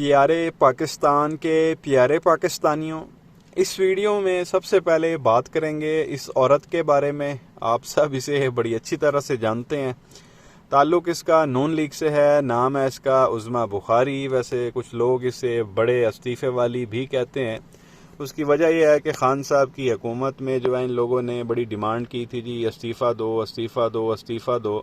پیارے پاکستان کے پیارے پاکستانیوں، اس ویڈیو میں سب سے پہلے بات کریں گے اس عورت کے بارے میں۔ آپ سب اسے بڑی اچھی طرح سے جانتے ہیں۔ تعلق اس کا نون لیگ سے ہے، نام ہے اس کا عظمیٰ بخاری۔ ویسے کچھ لوگ اسے بڑے استعفے والی بھی کہتے ہیں۔ اس کی وجہ یہ ہے کہ خان صاحب کی حکومت میں جو ہے ان لوگوں نے بڑی ڈیمانڈ کی تھی، جی استعفیٰ دو، استعفیٰ دو، استعفیٰ دو۔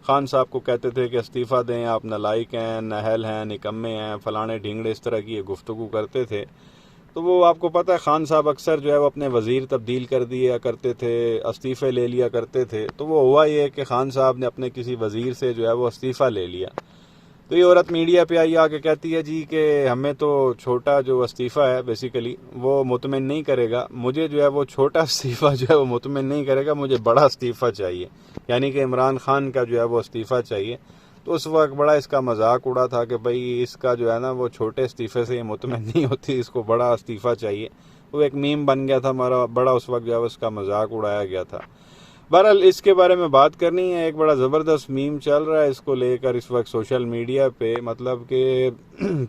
خان صاحب کو کہتے تھے کہ استعفیٰ دیں، آپ نالائق ہیں، نااہل ہیں، نکمے ہیں، فلانے ڈھینگڑے، اس طرح کی گفتگو کرتے تھے۔ تو وہ آپ کو پتہ ہے خان صاحب اکثر جو ہے وہ اپنے وزیر تبدیل کر دیا کرتے تھے، استعفے لے لیا کرتے تھے۔ تو وہ ہوا یہ کہ خان صاحب نے اپنے کسی وزیر سے جو ہے وہ استعفیٰ لے لیا۔ تو یہ عورت میڈیا پہ آئی آ کے کہتی ہے جی کہ ہمیں تو چھوٹا جو استعفیٰ ہے بیسیکلی وہ مطمئن نہیں کرے گا، مجھے جو ہے وہ چھوٹا استعفیٰ جو ہے وہ مطمئن نہیں کرے گا، مجھے بڑا استعفیٰ چاہیے، یعنی کہ عمران خان کا جو ہے وہ استعفیٰ چاہیے۔ تو اس وقت بڑا اس کا مذاق اڑا تھا کہ بھائی اس کا جو ہے نا وہ چھوٹے استعفے سے یہ مطمئن نہیں ہوتی، اس کو بڑا استعفیٰ چاہیے۔ وہ ایک میم بن گیا تھا ہمارا، بڑا اس وقت جو ہے اس کا مذاق اڑایا گیا تھا۔ بہرحال اس کے بارے میں بات کرنی ہے۔ ایک بڑا زبردست میم چل رہا ہے اس کو لے کر اس وقت سوشل میڈیا پہ، مطلب کہ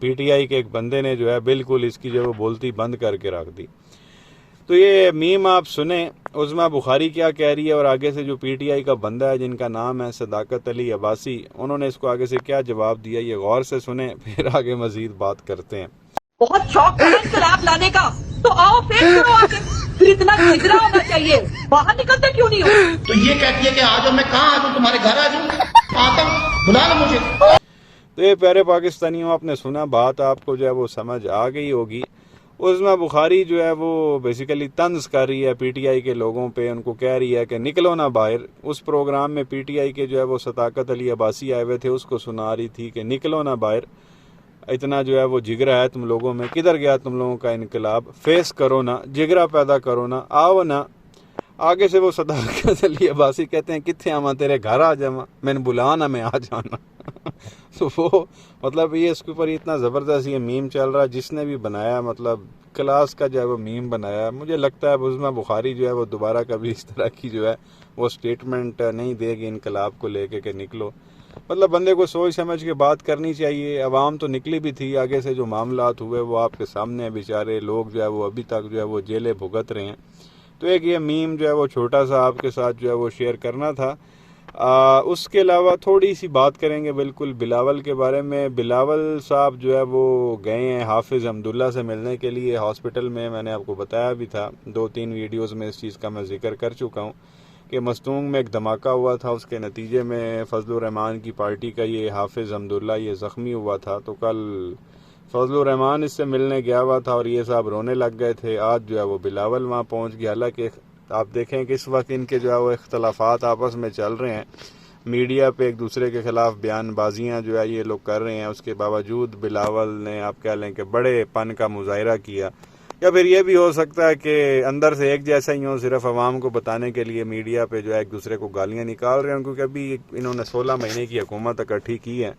پی ٹی آئی کے ایک بندے نے جو ہے بالکل اس کی جو بولتی بند کر کے رکھ دی۔ تو یہ میم آپ سنیں، عظمیٰ بخاری کیا کہہ رہی ہے، اور آگے سے جو پی ٹی آئی کا بندہ ہے جن کا نام ہے صداقت علی عباسی، انہوں نے اس کو آگے سے کیا جواب دیا، یہ غور سے سنیں، پھر آگے مزید بات کرتے ہیں۔ بہت شوق ہے انقلاب لانے کا، تو آؤ پیش کرو آگے، پھر اتنا جگرا ہونا چاہیے، باہر نکلتے کیوں نہیں ہو؟ تو یہ کہتی ہے کہ آج میں کہاں آ جاؤں، تمہارے گھر آ جاؤں، آتا ہوں، بلا لو مجھے۔ تو یہ پیارے پاکستانیوں، آپ نے سنا، بات آپ کو جو ہے وہ سمجھ آ گئی ہوگی۔ عظمیٰ بخاری جو ہے وہ بیسیکلی طنز کر رہی ہے پی ٹی آئی کے لوگوں پہ، ان کو کہہ رہی ہے کہ نکلو نہ باہر۔ اس پروگرام میں پی ٹی آئی کے جو ہے وہ صداقت علی عباسی آئے ہوئے تھے، اس کو سنا رہی تھی کہ نکلو نہ باہر، اتنا جو ہے وہ جگرا ہے تم لوگوں میں، کدھر گیا تم لوگوں کا انقلاب، فیس کرو نا، جگرا پیدا کرو نا، آؤ نا۔ آگے سے وہ صداقت علی عباسی کہتے ہیں کتنے آواں تیرے گھر آ جاواں، میں نے بلانا میں آ جانا۔ تو وہ مطلب یہ اس کے اوپر اتنا زبردست یہ میم چل رہا ہے، جس نے بھی بنایا مطلب کلاس کا جو ہے وہ میم بنایا۔ مجھے لگتا ہے عظمیٰ بخاری جو ہے وہ دوبارہ کبھی اس طرح کی جو ہے وہ سٹیٹمنٹ نہیں دے گی انقلاب کو لے کے کہ نکلو۔ مطلب بندے کو سوچ سمجھ کے بات کرنی چاہیے۔ عوام تو نکلی بھی تھی، آگے سے جو معاملات ہوئے وہ آپ کے سامنے ہیں، بیچارے لوگ جو ہے وہ ابھی تک جو ہے وہ جیلیں بھگت رہے ہیں۔ تو ایک یہ میم جو ہے وہ چھوٹا سا آپ کے ساتھ جو ہے وہ شیئر کرنا تھا۔ اس کے علاوہ تھوڑی سی بات کریں گے بالکل بلاول کے بارے میں۔ بلاول صاحب جو ہے وہ گئے ہیں حافظ حمداللہ سے ملنے کے لیے ہاسپٹل میں، میں نے آپ کو بتایا بھی تھا، 2-3 ویڈیوز میں اس چیز کا میں ذکر کر چکا ہوں کہ مستونگ میں ایک دھماکہ ہوا تھا، اس کے نتیجے میں فضل الرحمان کی پارٹی کا یہ حافظ حمداللہ یہ زخمی ہوا تھا۔ تو کل فضل الرحمان اس سے ملنے گیا ہوا تھا اور یہ صاحب رونے لگ گئے تھے۔ آج جو ہے وہ بلاول وہاں پہنچ گیا، حالانکہ آپ دیکھیں کہ اس وقت ان کے جو ہے وہ اختلافات آپس میں چل رہے ہیں، میڈیا پہ ایک دوسرے کے خلاف بیان بازیاں جو ہے یہ لوگ کر رہے ہیں، اس کے باوجود بلاول نے آپ کہہ لیں کہ بڑے پن کا مظاہرہ کیا۔ یا پھر یہ بھی ہو سکتا ہے کہ اندر سے ایک جیسا ہی ہو، صرف عوام کو بتانے کے لیے میڈیا پہ جو ہے ایک دوسرے کو گالیاں نکال رہے ہیں، کیونکہ ابھی انہوں نے 16 مہینے کی حکومت اکٹھی کی ہے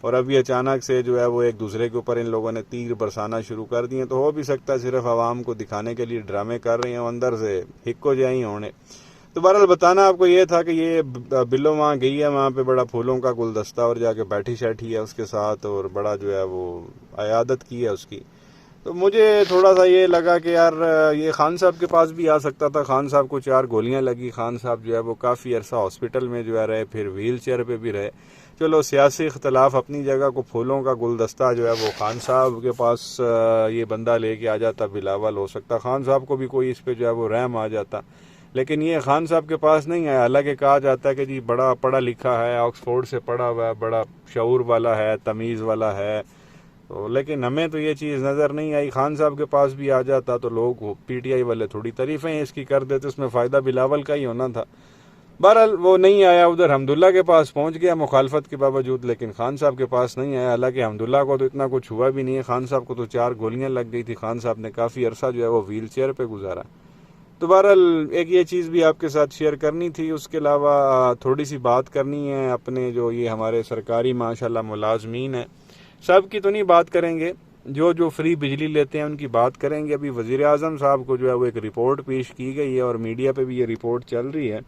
اور ابھی اچانک سے جو ہے وہ ایک دوسرے کے اوپر ان لوگوں نے تیر برسانا شروع کر دیے۔ تو ہو بھی سکتا ہے صرف عوام کو دکھانے کے لیے ڈرامے کر رہے ہیں، اندر سے ہکو جائی ہونے۔ تو بہرحال بتانا آپ کو یہ تھا کہ یہ بلو وہاں گئی ہے، وہاں پہ بڑا پھولوں کا گلدستہ اور جا کے بیٹھی شیٹھی ہے اس کے ساتھ، اور بڑا جو ہے وہ عیادت کی ہے اس کی۔ تو مجھے تھوڑا سا یہ لگا کہ یار یہ خان صاحب کے پاس بھی آ سکتا تھا، خان صاحب کو 4 گولیاں لگی، خان صاحب جو ہے وہ کافی عرصہ ہاسپٹل میں جو ہے رہے، پھر ویل چیئر پہ بھی رہے۔ چلو سیاسی اختلاف اپنی جگہ کو، پھولوں کا گلدستہ جو ہے وہ خان صاحب کے پاس یہ بندہ لے کے آ جاتا بلاول، ہو سکتا خان صاحب کو بھی کوئی اس پہ جو ہے وہ رحم آ جاتا، لیکن یہ خان صاحب کے پاس نہیں آیا۔ حالانکہ کہا جاتا ہے کہ جی بڑا پڑھا لکھا ہے، آکسفورڈ سے پڑھا ہوا ہے، بڑا شعور والا ہے، تمیز والا ہے، تو لیکن ہمیں تو یہ چیز نظر نہیں آئی۔ خان صاحب کے پاس بھی آ جاتا تو لوگ پی ٹی آئی والے تھوڑی تعریفیں اس کی کر دیتے، اس میں فائدہ بلاول کا ہی ہونا تھا۔ بہرحال وہ نہیں آیا، ادھر حمداللہ کے پاس پہنچ گیا مخالفت کے باوجود، لیکن خان صاحب کے پاس نہیں آیا۔ حالانکہ حمداللہ کو تو اتنا کچھ ہوا بھی نہیں ہے، خان صاحب کو تو 4 گولیاں لگ گئی تھی، خان صاحب نے کافی عرصہ جو ہے وہ ویل چیئر پہ گزارا۔ تو بہرحال ایک یہ چیز بھی آپ کے ساتھ شیئر کرنی تھی۔ اس کے علاوہ تھوڑی سی بات کرنی ہے اپنے جو یہ ہمارے سرکاری ماشاءاللہ ملازمین ہیں، سب کی تو نہیں بات کریں گے، جو فری بجلی لیتے ہیں ان کی بات کریں گے۔ ابھی وزیر اعظم صاحب کو جو ہے وہ ایک رپورٹ پیش کی گئی ہے اور میڈیا پہ بھی یہ رپورٹ چل رہی ہے۔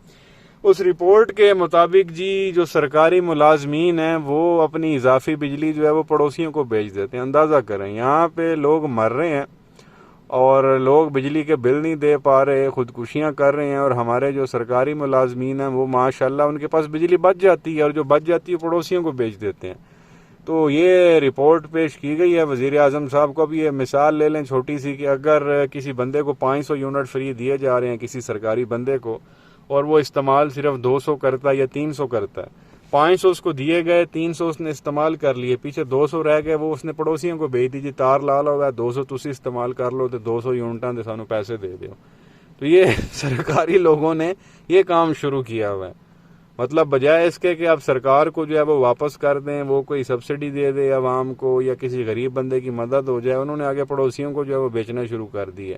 اس رپورٹ کے مطابق جی جو سرکاری ملازمین ہیں وہ اپنی اضافی بجلی جو ہے وہ پڑوسیوں کو بیچ دیتے ہیں. اندازہ کریں یہاں پہ لوگ مر رہے ہیں اور لوگ بجلی کے بل نہیں دے پا رہے, خودکشیاں کر رہے ہیں, اور ہمارے جو سرکاری ملازمین ہیں وہ ماشاءاللہ ان کے پاس بجلی بچ جاتی ہے اور جو بچ جاتی ہے پڑوسیوں کو بیچ دیتے ہیں. تو یہ رپورٹ پیش کی گئی ہے وزیر اعظم صاحب کو. بھی یہ مثال لے لیں چھوٹی سی کہ اگر کسی بندے کو 500 یونٹ فری دیے جا رہے ہیں کسی سرکاری بندے کو, اور وہ استعمال صرف 200 کرتا ہے یا 300 کرتا ہے, 500 اس کو دیے گئے, 300 اس نے استعمال کر لیے, پیچھے 200 رہ گئے, وہ اس نے پڑوسیوں کو بھیج دیجیے تار لال ہو گیا 200 تسی استعمال کر لو تو 200 یونٹاں دے سانو پیسے دے دیو. تو یہ سرکاری لوگوں نے یہ کام شروع کیا ہوا ہے. مطلب بجائے اس کے کہ آپ سرکار کو جو ہے وہ واپس کر دیں, وہ کوئی سبسڈی دے دے عوام کو یا کسی غریب بندے کی مدد ہو جائے, انہوں نے آگے پڑوسیوں کو جو ہے وہ بیچنا شروع کر دی ہے.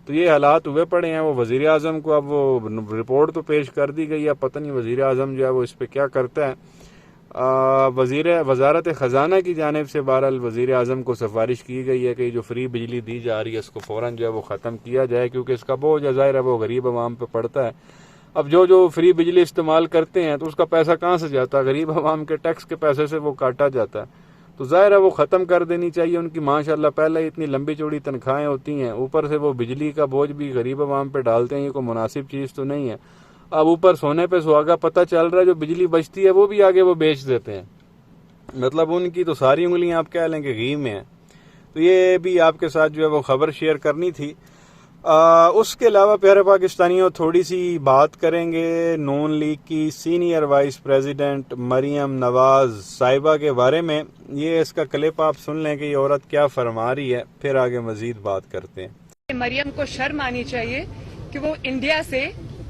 تو یہ حالات ہوئے پڑے ہیں. وہ وزیر اعظم کو اب وہ رپورٹ تو پیش کر دی گئی ہے, پتہ نہیں وزیر اعظم جو ہے وہ اس پہ کیا کرتا ہے. وزارت خزانہ کی جانب سے بہرحال وزیر اعظم کو سفارش کی گئی ہے کہ جو فری بجلی دی جا رہی ہے اس کو فوراً جو ہے وہ ختم کیا جائے, کیونکہ اس کا بوجھ ظاہر ہے وہ غریب عوام پہ پڑتا ہے. اب جو فری بجلی استعمال کرتے ہیں تو اس کا پیسہ کہاں سے جاتا ہے؟ غریب عوام کے ٹیکس کے پیسے سے وہ کاٹا جاتا ہے. تو ظاہر ہے وہ ختم کر دینی چاہیے. ان کی ماشاءاللہ پہلے اتنی لمبی چوڑی تنخواہیں ہوتی ہیں, اوپر سے وہ بجلی کا بوجھ بھی غریب عوام پہ ڈالتے ہیں, یہ کوئی مناسب چیز تو نہیں ہے. اب اوپر سونے پہ سہاگا پتہ چل رہا ہے جو بجلی بچتی ہے وہ بھی آگے وہ بیچ دیتے ہیں. مطلب ان کی تو ساری انگلیاں آپ کہہ لیں کہ گھی میں ہیں. تو یہ بھی آپ کے ساتھ جو ہے وہ خبر شیئر کرنی تھی. اس کے علاوہ پیارے پاکستانیوں تھوڑی سی بات کریں گے نون لیگ کی senior vice president Maryam Nawaz صاحبہ کے بارے میں. یہ اس کا کلپ آپ سن لیں کہ یہ عورت کیا فرما رہی ہے, پھر آگے مزید بات کرتے ہیں. مریم کو شرم آنی چاہیے کہ وہ انڈیا سے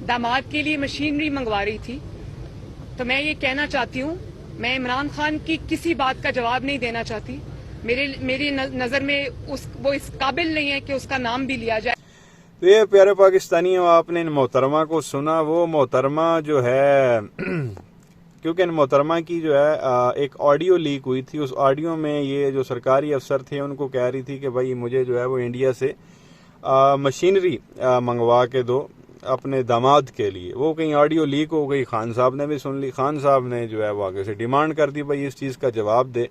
داماد کے لیے مشینری منگوا رہی تھی. تو میں یہ کہنا چاہتی ہوں, میں عمران خان کی کسی بات کا جواب نہیں دینا چاہتی. میری نظر میں وہ اس قابل نہیں ہے کہ اس کا نام بھی لیا جائے. تو یہ پیارے پاکستانیوں آپ نے ان محترمہ کو سنا. وہ محترمہ جو ہے کیونکہ ان محترمہ کی جو ہے ایک آڈیو لیک ہوئی تھی, اس آڈیو میں یہ جو سرکاری افسر تھے ان کو کہہ رہی تھی کہ بھائی مجھے جو ہے وہ انڈیا سے مشینری منگوا کے دو اپنے داماد کے لیے. وہ کہیں آڈیو لیک ہو گئی, خان صاحب نے بھی سن لی. خان صاحب نے جو ہے وہ آگے سے ڈیمانڈ کر دی بھائی اس چیز کا جواب دے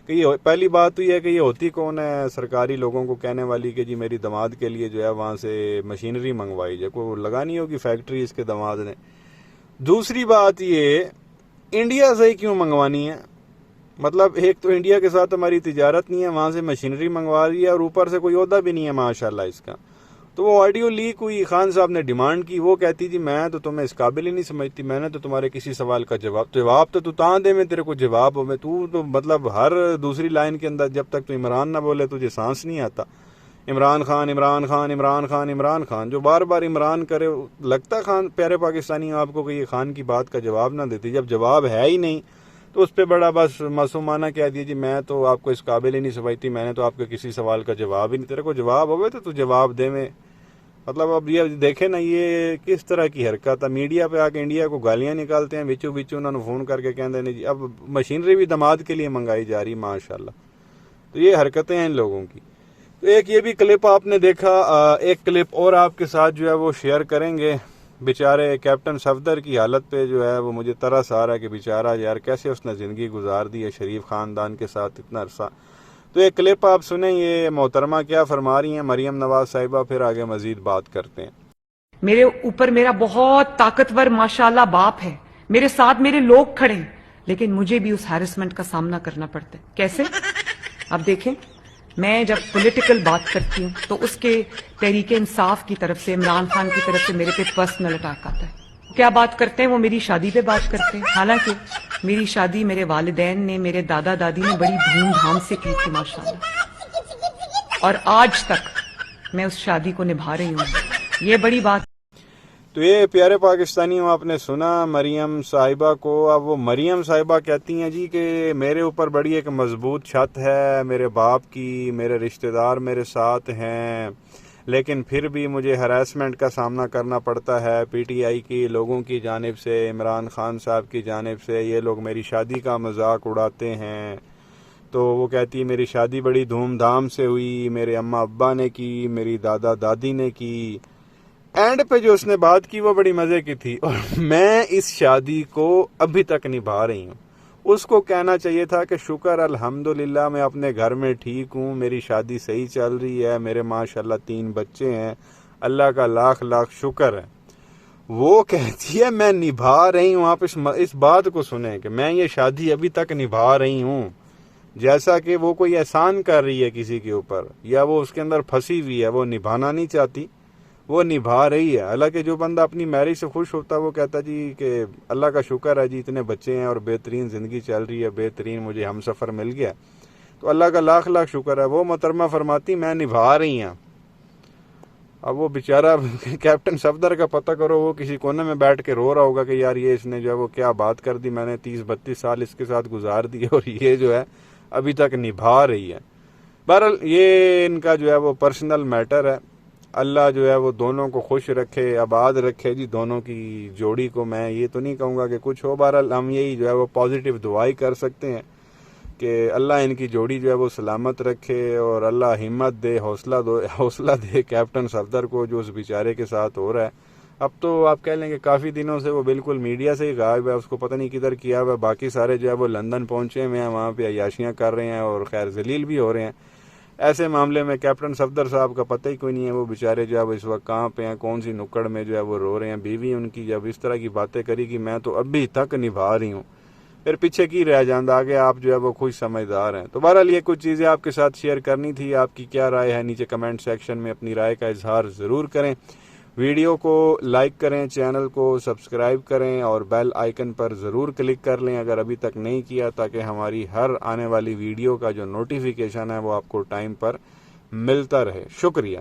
کہ یہ پہلی بات تو یہ ہے کہ یہ ہوتی کون ہے سرکاری لوگوں کو کہنے والی کہ جی میری داماد کے لیے جو ہے وہاں سے مشینری منگوائی جائے, کوئی لگانی ہوگی فیکٹری اس کے داماد نے. دوسری بات یہ انڈیا سے ہی کیوں منگوانی ہے؟ مطلب ایک تو انڈیا کے ساتھ ہماری تجارت نہیں ہے, وہاں سے مشینری منگوا رہی ہے اور اوپر سے کوئی عہدہ بھی نہیں ہے ماشاءاللہ اس کا. تو وہ آڈیو لیک ہوئی, خان صاحب نے ڈیمانڈ کی. وہ کہتی تھی میں تو تمہیں اس قابل ہی نہیں سمجھتی, میں نے تو تمہارے کسی سوال کا جواب تو تاں دے میں تیرے کو جواب ہو میں تو مطلب ہر دوسری لائن کے اندر جب تک تو عمران نہ بولے تجھے سانس نہیں آتا. عمران خان عمران خان عمران خان عمران خان جو بار بار عمران کرے, لگتا خان پیارے پاکستانی آپ کو کہ یہ خان کی بات کا جواب نہ دیتی. جب جواب ہے ہی نہیں تو اس پہ بڑا بس معصومانہ کہہ دیجیے جی میں تو آپ کو اس قابل ہی نہیں سمجھتی, میں نے تو آپ کے کسی سوال کا جواب ہی نہیں, تیرے کو جواب ہوئے تو جواب دے میں. مطلب اب یہ دیکھیں نا یہ کس طرح کی حرکت ہے. میڈیا پہ آ کے انڈیا کو گالیاں نکالتے ہیں, بچوں انہوں نے فون کر کے کہتے ہیں جی اب مشینری بھی داماد کے لیے منگائی جا رہی ماشاءاللہ. تو یہ حرکتیں ہیں ان لوگوں کی. تو ایک یہ بھی کلپ آپ نے دیکھا, ایک کلپ اور آپ کے ساتھ جو ہے وہ شیئر کریں گے. بیچارے کیپٹن صفدر کی حالت پہ جو ہے وہ مجھے ترس آ رہا ہے کہ بیچارہ یار کیسے اس نے زندگی گزار دی ہے شریف خاندان کے ساتھ اتنا عرصہ. تو ایک کلپ آپ سنیں یہ محترمہ کیا فرما رہی ہیں مریم نواز صاحبہ, پھر آگے مزید بات کرتے ہیں. میرے اوپر میرا بہت طاقتور ماشاءاللہ باپ ہے, میرے ساتھ میرے لوگ کھڑے ہیں, لیکن مجھے بھی اس ہیرسمنٹ کا سامنا کرنا پڑتا ہے. کیسے؟ اب دیکھیں, میں جب پولیٹیکل بات کرتی ہوں تو اس کے تحریک انصاف کی طرف سے عمران خان کی طرف سے میرے پہ پرسنل اٹیک آتا ہے. کیا بات کرتے ہیں وہ میری شادی پہ بات کرتے ہیں, حالانکہ میری شادی میرے والدین نے میرے دادا دادی نے بڑی دھوم دھام سے کی تھی ماشاءاللہ, اور آج تک میں اس شادی کو نبھا رہی ہوں. یہ بڑی بات. تو یہ پیارے پاکستانیوں آپ نے سنا مریم صاحبہ کو. اب وہ مریم صاحبہ کہتی ہیں جی کہ میرے اوپر بڑی ایک مضبوط چھت ہے میرے باپ کی, میرے رشتہ دار میرے ساتھ ہیں, لیکن پھر بھی مجھے ہراسمنٹ کا سامنا کرنا پڑتا ہے پی ٹی آئی کی لوگوں کی جانب سے, عمران خان صاحب کی جانب سے. یہ لوگ میری شادی کا مذاق اڑاتے ہیں. تو وہ کہتی ہے میری شادی بڑی دھوم دھام سے ہوئی, میرے اماں ابا نے کی, میری دادا دادی نے کی. اینڈ پہ جو اس نے بات کی وہ بڑی مزے کی تھی، اور میں اس شادی کو ابھی تک نبھا رہی ہوں۔ اس کو کہنا چاہیے تھا کہ شکر الحمدللہ میں اپنے گھر میں ٹھیک ہوں، میری شادی صحیح چل رہی ہے، میرے ماشاءاللہ 3 بچے ہیں، اللہ کا لاکھ لاکھ شکر ہے۔ وہ کہتی ہے میں نبھا رہی ہوں۔ آپ اس بات کو سنیں کہ میں یہ شادی ابھی تک نبھا رہی ہوں، جیسا کہ وہ کوئی احسان کر رہی ہے کسی کے اوپر، یا وہ اس کے اندر پھنسی ہوئی ہے، وہ نبھانا نہیں چاہتی، وہ نبھا رہی ہے۔ حالانکہ جو بندہ اپنی میرج سے خوش ہوتا ہے وہ کہتا جی کہ اللہ کا شکر ہے جی اتنے بچے ہیں اور بہترین زندگی چل رہی ہے، بہترین مجھے ہم سفر مل گیا، تو اللہ کا لاکھ لاکھ شکر ہے۔ وہ محترمہ فرماتی میں نبھا رہی ہیں۔ اب وہ بیچارہ کیپٹن صفدر کا پتہ کرو، وہ کسی کونے میں بیٹھ کے رو رہا ہوگا کہ یار یہ اس نے جو ہے وہ کیا بات کر دی، میں نے 30-32 سال اس کے ساتھ گزار دیے اور یہ جو ہے ابھی تک نبھا رہی ہے۔ بہرحال یہ ان کا جو ہے وہ پرسنل میٹر ہے۔ اللہ جو ہے وہ دونوں کو خوش رکھے، آباد رکھے جی دونوں کی جوڑی کو۔ میں یہ تو نہیں کہوں گا کہ کچھ ہو، بہرحال ہم یہی جو ہے وہ پازیٹیو دعائی کر سکتے ہیں کہ اللہ ان کی جوڑی جو ہے وہ سلامت رکھے، اور اللہ ہمت دے، حوصلہ دے کیپٹن صفدر کو جو اس بیچارے کے ساتھ ہو رہا ہے۔ اب تو آپ کہہ لیں کہ کافی دنوں سے وہ بالکل میڈیا سے ہی غائب ہے، اس کو پتہ نہیں کدھر کیا ہوا ہے۔ باقی سارے جو ہے وہ لندن پہنچے ہوئے ہیں، وہاں پہ عیاشیاں کر رہے ہیں اور خیر ذلیل بھی ہو رہے ہیں۔ ایسے معاملے میں کیپٹن صفدر صاحب کا پتہ ہی کوئی نہیں ہے، وہ بیچارے جو ہے وہ اس وقت کہاں پہ ہیں، کون سی نکڑ میں جو ہے وہ رو رہے ہیں۔ بیوی ان کی جب اس طرح کی باتیں کری کہ میں تو ابھی تک نبھا رہی ہوں، پھر پیچھے کی رہ جاندہ، آگے آپ جو ہے وہ خوش سمجھدار ہیں۔ تو بہرحال یہ کچھ چیزیں آپ کے ساتھ شیئر کرنی تھی۔ آپ کی کیا رائے ہے نیچے کمنٹ سیکشن میں اپنی رائے کا اظہار ضرور کریں۔ ویڈیو کو لائک کریں، چینل کو سبسکرائب کریں اور بیل آئیکن پر ضرور کلک کر لیں اگر ابھی تک نہیں کیا، تاکہ ہماری ہر آنے والی ویڈیو کا جو نوٹیفیکیشن ہے وہ آپ کو ٹائم پر ملتا رہے۔ شکریہ۔